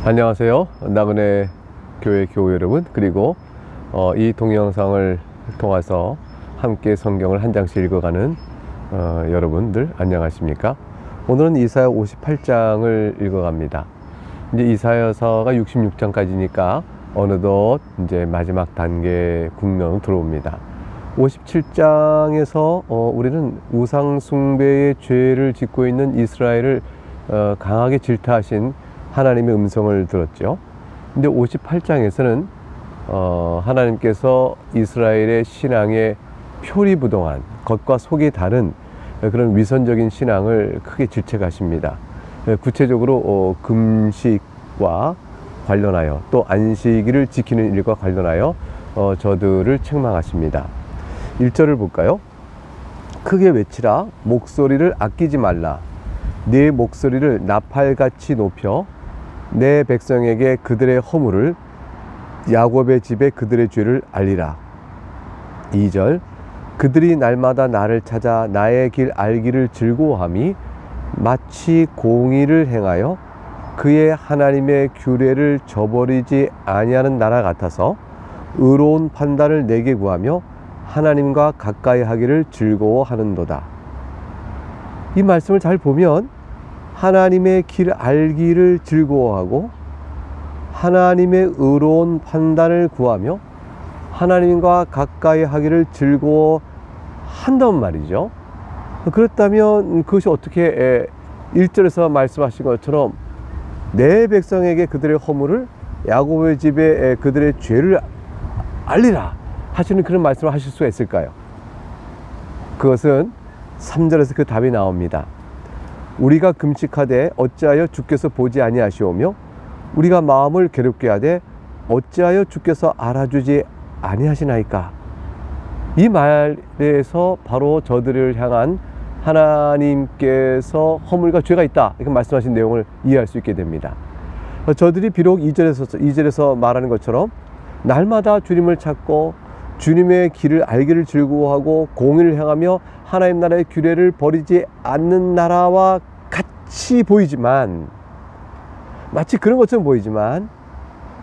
안녕하세요. 나그네 교회 교우 여러분, 그리고 이 동영상을 통해서 함께 성경을 한 장씩 읽어가는 여러분들 안녕하십니까? 오늘은 이사야 58장을 읽어갑니다. 이제 이사야서가 66장까지니까 어느덧 이제 마지막 단계 국면으로 들어옵니다. 57장에서 우리는 우상 숭배의 죄를 짓고 있는 이스라엘을 강하게 질타하신 하나님의 음성을 들었죠. 근데 58장에서는 하나님께서 이스라엘의 신앙에 표리부동한, 겉과 속이 다른 그런 위선적인 신앙을 크게 질책하십니다. 구체적으로 금식과 관련하여, 또 안식일을 지키는 일과 관련하여 저들을 책망하십니다. 1절을 볼까요? 크게 외치라, 목소리를 아끼지 말라. 네 목소리를 나팔같이 높여 내 백성에게 그들의 허물을, 야곱의 집에 그들의 죄를 알리라. 2절, 그들이 날마다 나를 찾아 나의 길 알기를 즐거워함이 마치 공의를 행하여 그의 하나님의 규례를 저버리지 아니하는 나라 같아서 의로운 판단을 내게 구하며 하나님과 가까이 하기를 즐거워하는도다. 이 말씀을 잘 보면 하나님의 길 알기를 즐거워하고 하나님의 의로운 판단을 구하며 하나님과 가까이 하기를 즐거워한단 말이죠. 그렇다면 그것이 어떻게 1절에서 말씀하신 것처럼 내 백성에게 그들의 허물을, 야곱의 집에 그들의 죄를 알리라 하시는 그런 말씀을 하실 수가 있을까요? 그것은 3절에서 그 답이 나옵니다. 우리가 금식하되 어찌하여 주께서 보지 아니하시오며 우리가 마음을 괴롭게 하되 어찌하여 주께서 알아주지 아니하시나이까. 이 말에서 바로 저들을 향한 하나님께서 허물과 죄가 있다, 이렇게 말씀하신 내용을 이해할 수 있게 됩니다. 저들이 비록 2절에서 말하는 것처럼 날마다 주님을 찾고 주님의 길을 알기를 즐거워하고 공의를 행하며 하나님 나라의 규례를 버리지 않는 나라와 같이 보이지만, 마치 그런 것처럼 보이지만,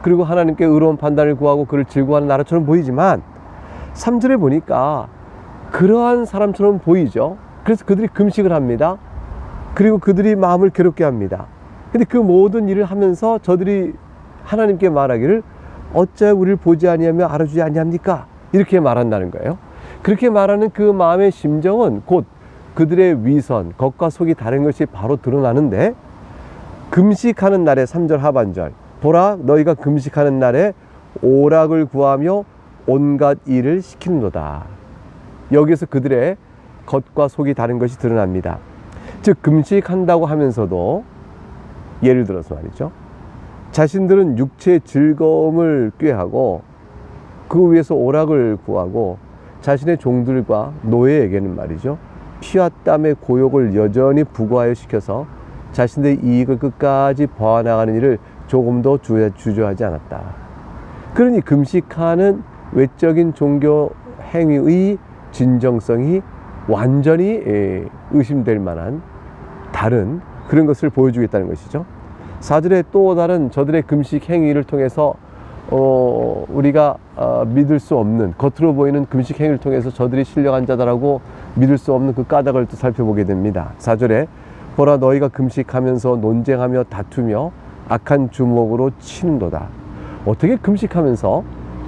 그리고 하나님께 의로운 판단을 구하고 그를 즐거워하는 나라처럼 보이지만 3절에 보니까 그러한 사람처럼 보이죠. 그래서 그들이 금식을 합니다. 그리고 그들이 마음을 괴롭게 합니다. 근데 그 모든 일을 하면서 저들이 하나님께 말하기를 어찌하여 우리를 보지 아니하며 알아주지 아니합니까? 이렇게 말한다는 거예요. 그렇게 말하는 그 마음의 심정은 곧 그들의 위선, 겉과 속이 다른 것이 바로 드러나는데, 금식하는 날에 3절 하반절, 보라 너희가 금식하는 날에 오락을 구하며 온갖 일을 시키는도다. 여기서 그들의 겉과 속이 다른 것이 드러납니다. 즉 금식한다고 하면서도, 예를 들어서 말이죠, 자신들은 육체의 즐거움을 꾀하고 그 위해서 오락을 구하고 자신의 종들과 노예에게는 말이죠, 피와 땀의 고욕을 여전히 부과하여 시켜서 자신들의 이익을 끝까지 보아나가는 일을 조금도 주저하지 않았다. 그러니 금식하는 외적인 종교 행위의 진정성이 완전히 의심될 만한 다른 그런 것을 보여주겠다는 것이죠. 4절에 또 다른 저들의 금식 행위를 통해서 우리가 믿을 수 없는, 겉으로 보이는 금식 행위를 통해서 저들이 신령한 자다라고 믿을 수 없는 그 까닭을 또 살펴보게 됩니다. 4절에 보라 너희가 금식하면서 논쟁하며 다투며 악한 주먹으로 치는도다. 어떻게 금식하면서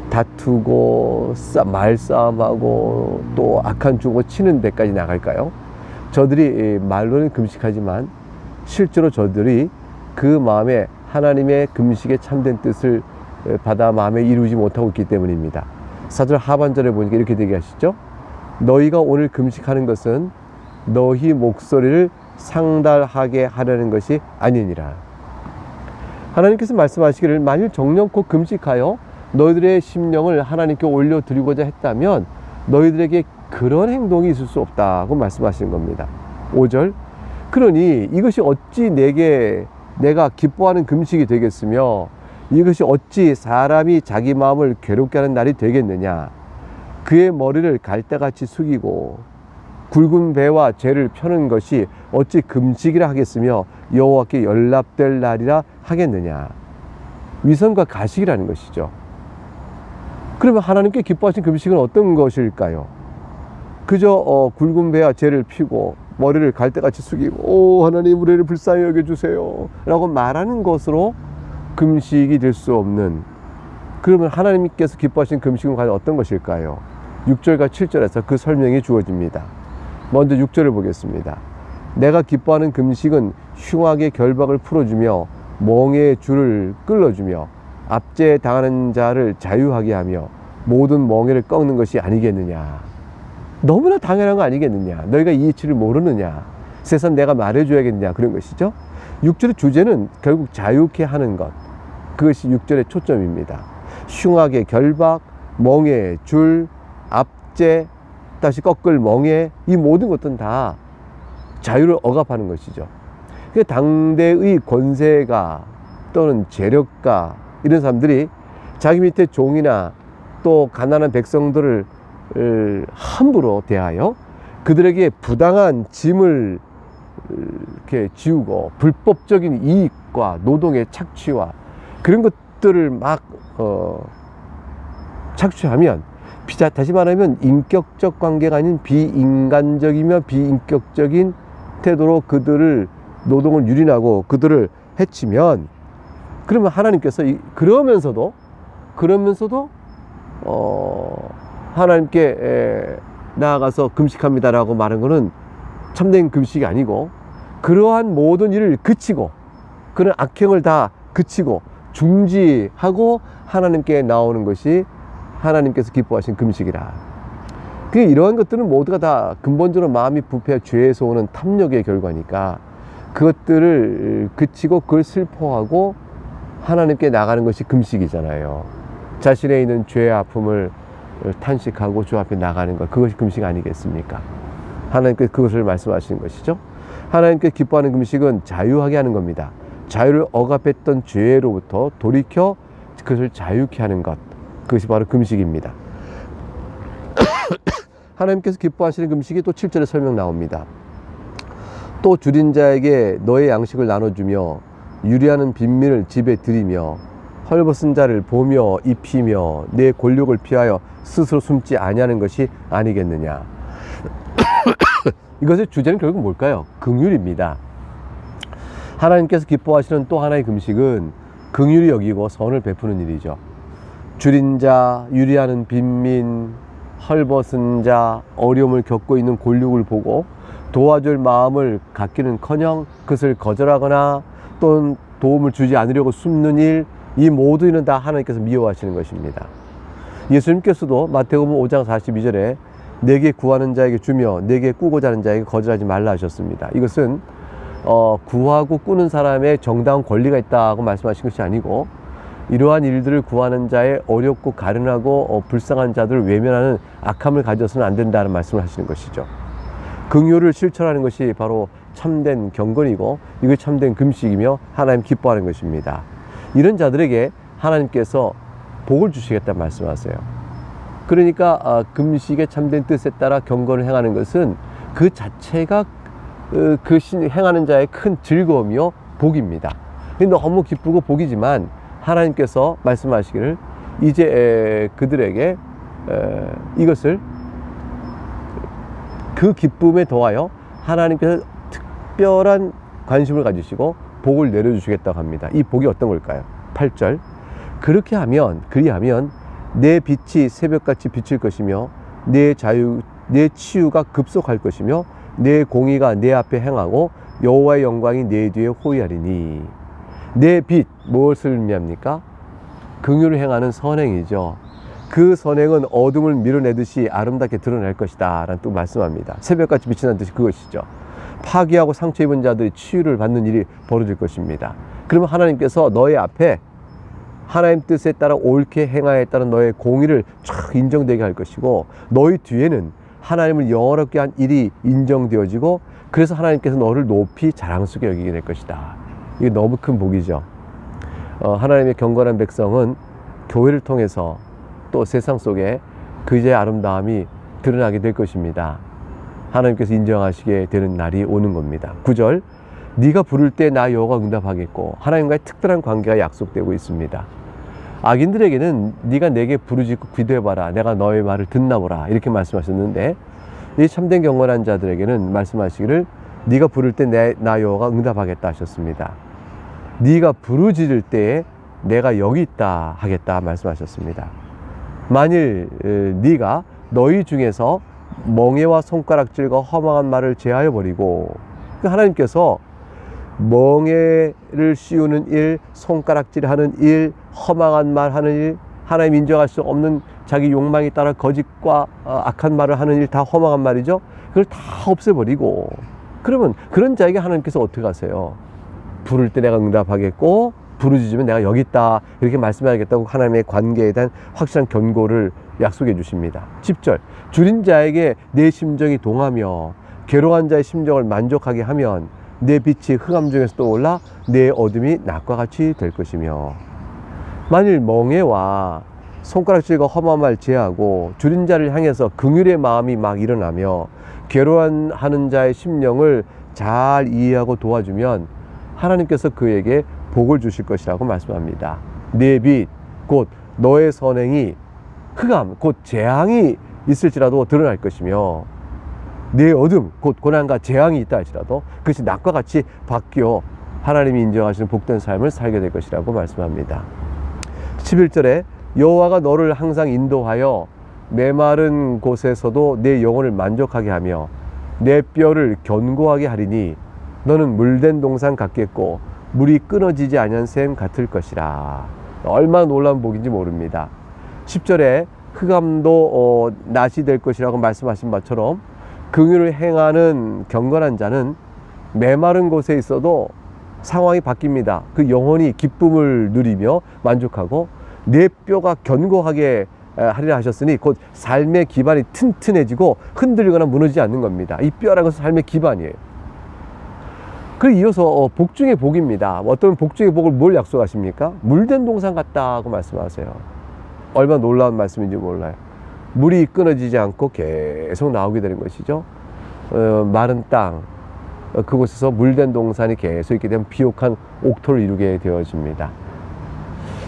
다투고 말싸움하고 또 악한 주먹으로 치는 데까지 나갈까요? 저들이 말로는 금식하지만 실제로 저들이 그 마음에 하나님의 금식의 참된 뜻을 받아 마음에 이루지 못하고 있기 때문입니다. 4절 하반절에 보니까 이렇게 얘기하시죠. 너희가 오늘 금식하는 것은 너희 목소리를 상달하게 하려는 것이 아니니라. 하나님께서 말씀하시기를 만일 정령코 금식하여 너희들의 심령을 하나님께 올려드리고자 했다면 너희들에게 그런 행동이 있을 수 없다고 말씀하시는 겁니다. 5절, 그러니 이것이 어찌 내가 기뻐하는 금식이 되겠으며 이것이 어찌 사람이 자기 마음을 괴롭게 하는 날이 되겠느냐. 그의 머리를 갈대같이 숙이고 굵은 배와 죄를 펴는 것이 어찌 금식이라 하겠으며 여호와께 연락될 날이라 하겠느냐. 위선과 가식이라는 것이죠. 그러면 하나님께 기뻐하신 금식은 어떤 것일까요? 그저 굵은 배와 재를 피고 머리를 갈대같이 숙이고 오 하나님 우리를 불쌍히 여겨주세요 라고 말하는 것으로 금식이 될 수 없는, 그러면 하나님께서 기뻐하신 금식은 과연 어떤 것일까요? 6절과 7절에서 그 설명이 주어집니다. 먼저 6절을 보겠습니다. 내가 기뻐하는 금식은 흉악의 결박을 풀어주며 멍에의 줄을 끌어주며 압제에 당하는 자를 자유하게 하며 모든 멍에를 꺾는 것이 아니겠느냐. 너무나 당연한 거 아니겠느냐. 너희가 이 이치를 모르느냐. 세상 내가 말해줘야겠느냐. 그런 것이죠. 6절의 주제는 결국 자유케 하는 것, 그것이 6절의 초점입니다. 흉악의 결박, 멍에의 줄, 압제, 다시 꺾을 멍에, 이 모든 것들은 다 자유를 억압하는 것이죠. 당대의 권세가 또는 재력가 이런 사람들이 자기 밑에 종이나 또 가난한 백성들을 함부로 대하여 그들에게 부당한 짐을 이렇게 지우고 불법적인 이익과 노동의 착취와 그런 것들을 막 착취하면, 다시 말하면 인격적 관계가 아닌 비인간적이며 비인격적인 태도로 그들을 노동을 유린하고 그들을 해치면, 그러면 하나님께서 그러면서도 하나님께 나아가서 금식합니다라고 말한 것은 참된 금식이 아니고, 그러한 모든 일을 그치고 그런 악행을 다 그치고 중지하고 하나님께 나오는 것이 하나님께서 기뻐하신 금식이라. 이러한 것들은 모두가 다 근본적으로 마음이 부패 죄에서 오는 탐욕의 결과니까 그것들을 그치고 그걸 슬퍼하고 하나님께 나가는 것이 금식이잖아요. 자신에 있는 죄의 아픔을 탄식하고 주 앞에 나가는 것, 그것이 금식 아니겠습니까? 하나님께서 그것을 말씀하시는 것이죠. 하나님께 기뻐하는 금식은 자유하게 하는 겁니다. 자유를 억압했던 죄로부터 돌이켜 그것을 자유케 하는 것, 그것이 바로 금식입니다. 하나님께서 기뻐하시는 금식이 또 7절에 설명 나옵니다. 또 줄인 자에게 너의 양식을 나눠주며 유리하는 빈민을 집에 들이며 헐벗은 자를 보며 입히며 내 곤욕을 피하여 스스로 숨지 아니하는 것이 아니겠느냐. 이것의 주제는 결국 뭘까요? 긍휼입니다. 하나님께서 기뻐하시는 또 하나의 금식은 긍휼히 여기고 선을 베푸는 일이죠. 줄인 자, 유리하는 빈민, 헐벗은 자, 어려움을 겪고 있는 곤욕을 보고 도와줄 마음을 갖기는커녕 그것을 거절하거나 또는 도움을 주지 않으려고 숨는 일, 이 모든 일은 다 하나님께서 미워하시는 것입니다. 예수님께서도 마태복음 5장 42절에 내게 구하는 자에게 주며 내게 꾸고자 하는 자에게 거절하지 말라 하셨습니다. 이것은 구하고 꾸는 사람의 정당한 권리가 있다고 말씀하신 것이 아니고, 이러한 일들을 구하는 자의 어렵고 가련하고 불쌍한 자들을 외면하는 악함을 가져서는 안 된다는 말씀을 하시는 것이죠. 긍휼을 실천하는 것이 바로 참된 경건이고 이게 참된 금식이며 하나님 기뻐하는 것입니다. 이런 자들에게 하나님께서 복을 주시겠다는 말씀하세요. 그러니까 금식의 참된 뜻에 따라 경건을 행하는 것은 그 자체가 그 행하는 자의 큰 즐거움이요 복입니다. 너무 기쁘고 복이지만 하나님께서 말씀하시기를 이제 그들에게 이것을 그 기쁨에 더하여 하나님께서 특별한 관심을 가지시고 복을 내려주시겠다고 합니다. 이 복이 어떤 걸까요? 8절 그리하면 내 빛이 새벽같이 비칠 것이며 내 치유가 급속할 것이며 내 공의가 내 앞에 행하고 여호와의 영광이 내 뒤에 호위하리니. 내 빛, 무엇을 의미합니까? 긍휼을 행하는 선행이죠. 그 선행은 어둠을 밀어내듯이 아름답게 드러날 것이다 라는 또 말씀합니다. 새벽같이 비친다는 뜻이 그것이죠. 파괴하고 상처 입은 자들이 치유를 받는 일이 벌어질 것입니다. 그러면 하나님께서 너의 앞에 하나님 뜻에 따라 옳게 행하였다는 너의 공의를 쫙 인정되게 할 것이고, 너희 뒤에는 하나님을 영원하게 한 일이 인정되어지고, 그래서 하나님께서 너를 높이 자랑스럽게 여기게 될 것이다. 이게 너무 큰 복이죠. 하나님의 경건한 백성은 교회를 통해서 또 세상 속에 그의 아름다움이 드러나게 될 것입니다. 하나님께서 인정하시게 되는 날이 오는 겁니다. 9절 네가 부를 때 나 여호와가 응답하겠고 하나님과의 특별한 관계가 약속되고 있습니다. 악인들에게는 네가 내게 부르짖고 기도해봐라, 내가 너의 말을 듣나 보라, 이렇게 말씀하셨는데, 이 참된 경건한 자들에게는 말씀하시기를 네가 부를 때 나 여호와가 응답하겠다 하셨습니다. 네가 부르짖을 때에 내가 여기 있다 하겠다 말씀하셨습니다. 만일 네가 너희 중에서 멍에와 손가락질과 허망한 말을 제하여 버리고, 하나님께서 멍에를 씌우는 일, 손가락질하는 일, 허망한 말 하는 일, 하나님 인정할 수 없는 자기 욕망에 따라 거짓과 악한 말을 하는 일, 다 허망한 말이죠. 그걸 다 없애버리고, 그러면 그런 자에게 하나님께서 어떻게 하세요? 부를 때 내가 응답하겠고 부르짖으면 내가 여기 있다, 이렇게 말씀하겠다고 하나님의 관계에 대한 확실한 견고를 약속해 주십니다. 10절, 줄인 자에게 내 심정이 동하며 괴로운 자의 심정을 만족하게 하면 내 빛이 흑암 중에서 떠올라 내 어둠이 낮과 같이 될 것이며, 만일 멍에와 손가락질과 험한 말 제하고 줄인 자를 향해서 긍휼의 마음이 막 일어나며 괴로워하는 자의 심령을 잘 이해하고 도와주면 하나님께서 그에게 복을 주실 것이라고 말씀합니다. 내 빛, 곧 너의 선행이 흑암, 곧 재앙이 있을지라도 드러날 것이며, 내 어둠, 곧 고난과 재앙이 있다 할지라도 그것이 낮과 같이 바뀌어 하나님이 인정하시는 복된 삶을 살게 될 것이라고 말씀합니다. 11절에 여호와가 너를 항상 인도하여 메마른 곳에서도 내 영혼을 만족하게 하며 내 뼈를 견고하게 하리니 너는 물된 동산 같겠고 물이 끊어지지 아니한 샘 같을 것이라. 얼마나 놀라운 복인지 모릅니다. 10절에 흑암도 낫이 될 것이라고 말씀하신 바처럼 긍휼을 행하는 경건한 자는 메마른 곳에 있어도 상황이 바뀝니다. 그 영혼이 기쁨을 누리며 만족하고 내 뼈가 견고하게 하리라 하셨으니 곧 삶의 기반이 튼튼해지고 흔들리거나 무너지지 않는 겁니다. 이 뼈라는 것은 삶의 기반이에요. 그리고 이어서 복 중의 복입니다. 어떤 복 중의 복을 뭘 약속하십니까? 물된 동산 같다고 말씀하세요. 얼마나 놀라운 말씀인지 몰라요. 물이 끊어지지 않고 계속 나오게 되는 것이죠. 마른 땅, 그곳에서 물된 동산이 계속 있게 되면 비옥한 옥토를 이루게 되어집니다.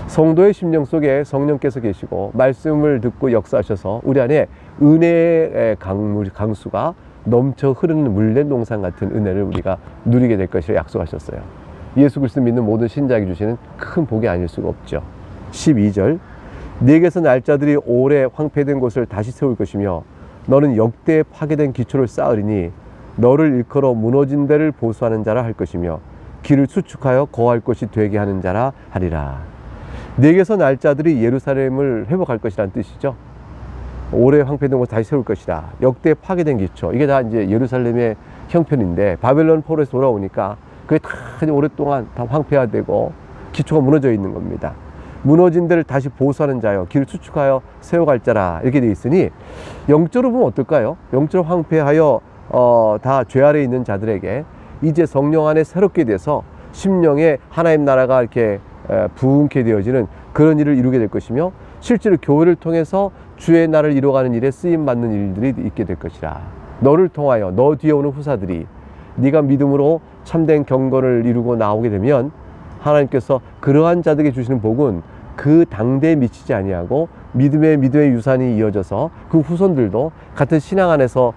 성도의 심령 속에 성령께서 계시고 말씀을 듣고 역사하셔서 우리 안에 은혜의 강수가 넘쳐 흐르는 물된 동산 같은 은혜를 우리가 누리게 될 것이라 약속하셨어요. 예수 그리스도 믿는 모든 신자에게 주시는 큰 복이 아닐 수가 없죠. 12절, 네게서 날짜들이 오래 황폐된 곳을 다시 세울 것이며 너는 역대 파괴된 기초를 쌓으리니 너를 일컬어 무너진 데를 보수하는 자라 할 것이며 길을 수축하여 거할 곳이 되게 하는 자라 하리라. 네게서 날짜들이 예루살렘을 회복할 것이라는 뜻이죠. 오래 황폐된 곳을 다시 세울 것이다. 역대 파괴된 기초, 이게 다 이제 예루살렘의 형편인데 바벨론 포로에서 돌아오니까 그게 다 오랫동안 다 황폐화되고 기초가 무너져 있는 겁니다. 무너진 데를 다시 보수하는 자여 길을 수축하여 세워갈 자라, 이렇게 되어 있으니 영적으로 보면 어떨까요? 영적으로 황폐하여 다 죄 아래에 있는 자들에게 이제 성령 안에 새롭게 돼서 심령에 하나님 나라가 이렇게 부흥케 되어지는 그런 일을 이루게 될 것이며 실제로 교회를 통해서 주의 나라를 이루어가는 일에 쓰임받는 일들이 있게 될 것이라. 너를 통하여 너 뒤에 오는 후사들이 네가 믿음으로 참된 경건을 이루고 나오게 되면 하나님께서 그러한 자들에게 주시는 복은 그 당대에 미치지 아니하고 믿음의 유산이 이어져서 그 후손들도 같은 신앙 안에서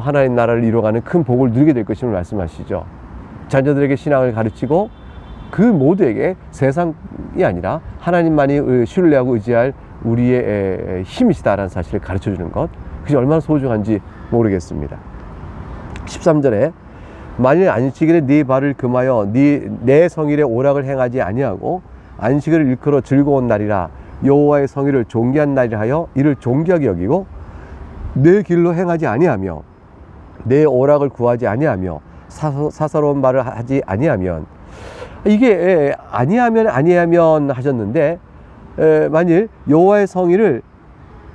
하나님 나라를 이루어가는 큰 복을 누리게 될 것임을 말씀하시죠. 자녀들에게 신앙을 가르치고 그 모두에게 세상이 아니라 하나님만이 신뢰하고 의지할 우리의 힘이시다라는 사실을 가르쳐주는 것, 그것이 얼마나 소중한지 모르겠습니다. 13절에 만일 안식일에 네 발을 금하여 내 성일에 오락을 행하지 아니하고 안식을 일컬어 즐거운 날이라 여호와의 성일을 존귀한 날이라 하여 이를 존귀하게 여기고 내 길로 행하지 아니하며 내 오락을 구하지 아니하며 사사로운 말을 하지 아니하면, 이게 아니하면 하셨는데 만일 여호와의 성일을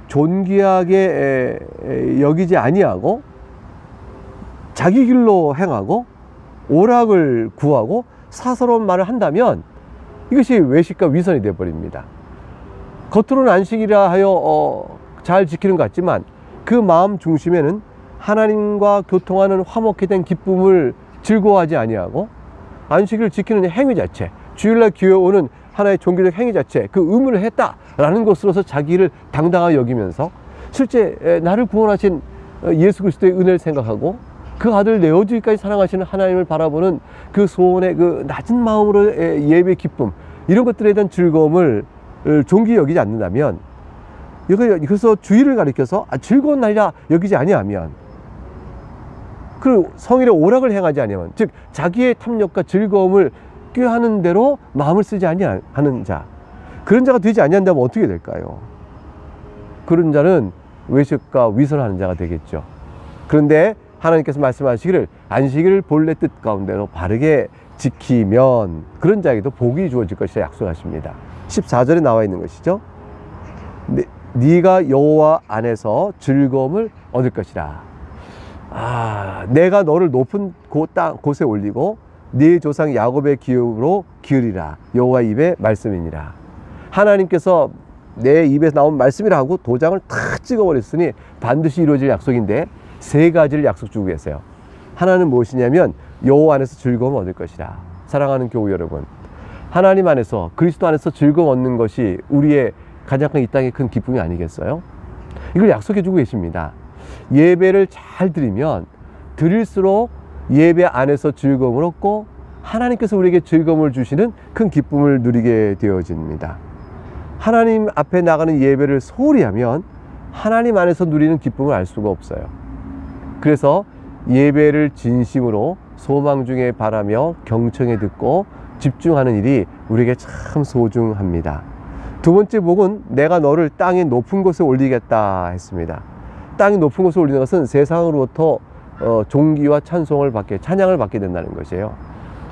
존귀하게 여기지 아니하고 자기 길로 행하고 오락을 구하고 사사로운 말을 한다면 이것이 외식과 위선이 되어버립니다. 겉으로는 안식이라 하여 잘 지키는 것 같지만 그 마음 중심에는 하나님과 교통하는 화목히 된 기쁨을 즐거워하지 아니하고 안식일을 지키는 행위 자체, 주일날 교회 오는 하나의 종교적 행위 자체, 그 의무를 했다라는 것으로서 자기를 당당하게 여기면서 실제 나를 구원하신 예수 그리스도의 은혜를 생각하고 그 아들 내어주기까지 사랑하시는 하나님을 바라보는 그 소원의 그 낮은 마음으로의 예배 기쁨, 이런 것들에 대한 즐거움을 존귀히 여기지 않는다면, 그래서 주일을 가리켜서 즐거운 날이라 여기지 아니하면, 그 성일의 오락을 행하지 아니하면, 즉 자기의 탐욕과 즐거움을 꾀하는 대로 마음을 쓰지 아니하는 자, 그런 자가 되지 아니한다면 어떻게 될까요? 그런 자는 외식과 위선하는 자가 되겠죠. 그런데 하나님께서 말씀하시기를 안식일을 본래 뜻 가운데로 바르게 지키면 그런 자에게도 복이 주어질 것이라 약속하십니다. 14절에 나와 있는 것이죠. 네가 여호와 안에서 즐거움을 얻을 것이라. 내가 너를 높은 곳에 올리고 네 조상 야곱의 기업으로 기으리라. 여호와의 입의 말씀이니라. 하나님께서 내 입에서 나온 말씀이라 하고 도장을 탁 찍어버렸으니 반드시 이루어질 약속인데, 세 가지를 약속 주고 계세요. 하나는 무엇이냐면 여호와 안에서 즐거움을 얻을 것이라. 사랑하는 교우 여러분, 하나님 안에서, 그리스도 안에서 즐거움 얻는 것이 우리의 가장 큰 이 땅의 큰 기쁨이 아니겠어요? 이걸 약속해 주고 계십니다. 예배를 잘 드리면 드릴수록 예배 안에서 즐거움을 얻고 하나님께서 우리에게 즐거움을 주시는 큰 기쁨을 누리게 되어집니다. 하나님 앞에 나가는 예배를 소홀히 하면 하나님 안에서 누리는 기쁨을 알 수가 없어요. 그래서 예배를 진심으로 소망 중에 바라며 경청에 듣고 집중하는 일이 우리에게 참 소중합니다. 두 번째 복은 내가 너를 땅의 높은 곳에 올리겠다 했습니다. 땅의 높은 곳에 올리는 것은 세상으로부터 존귀와 찬양을 받게 된다는 것이에요.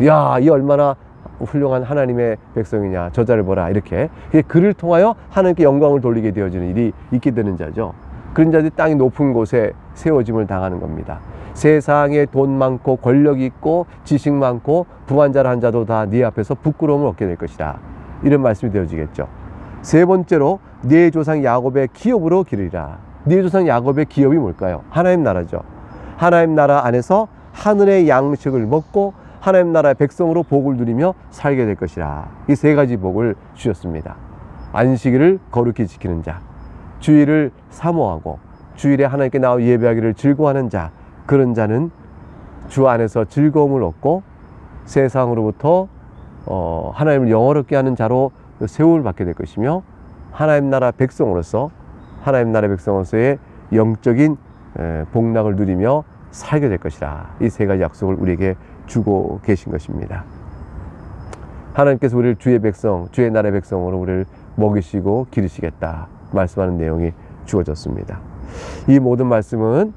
야, 이 얼마나 훌륭한 하나님의 백성이냐, 저자를 보라, 이렇게 그를 통하여 하나님께 영광을 돌리게 되어지는 일이 있게 되는 자죠. 그런 자들이 땅의 높은 곳에 세워짐을 당하는 겁니다. 세상에 돈 많고 권력 있고 지식 많고 부한자를 자도 다 네 앞에서 부끄러움을 얻게 될 것이다, 이런 말씀이 되어지겠죠. 세 번째로 네 조상 야곱의 기업으로 기르리라. 네 조상 야곱의 기업이 뭘까요? 하나님 나라죠. 하나님 나라 안에서 하늘의 양식을 먹고 하나님 나라의 백성으로 복을 누리며 살게 될 것이라. 이 세 가지 복을 주셨습니다. 안식일을 거룩히 지키는 자, 주일을 사모하고 주일에 하나님께 나와 예배하기를 즐거워하는 자, 그런 자는 주 안에서 즐거움을 얻고 세상으로부터 하나님을 영화롭게 하는 자로 세움을 받게 될 것이며, 하나님 나라 백성으로서 하나님 나라의 백성으로서의 영적인 복락을 누리며 살게 될 것이라. 이 세 가지 약속을 우리에게 주고 계신 것입니다. 하나님께서 우리를 주의 백성, 주의 나라의 백성으로 우리를 먹이시고 기르시겠다 말씀하는 내용이 주어졌습니다. 이 모든 말씀은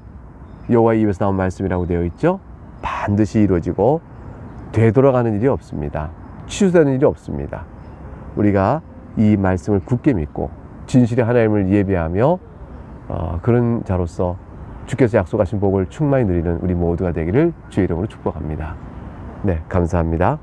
여호와의 입에서 나온 말씀이라고 되어 있죠. 반드시 이루어지고 되돌아가는 일이 없습니다. 취소되는 일이 없습니다. 우리가 이 말씀을 굳게 믿고 진실의 하나님을 예배하며 그런 자로서 주께서 약속하신 복을 충만히 누리는 우리 모두가 되기를 주의 이름으로 축복합니다. 네, 감사합니다.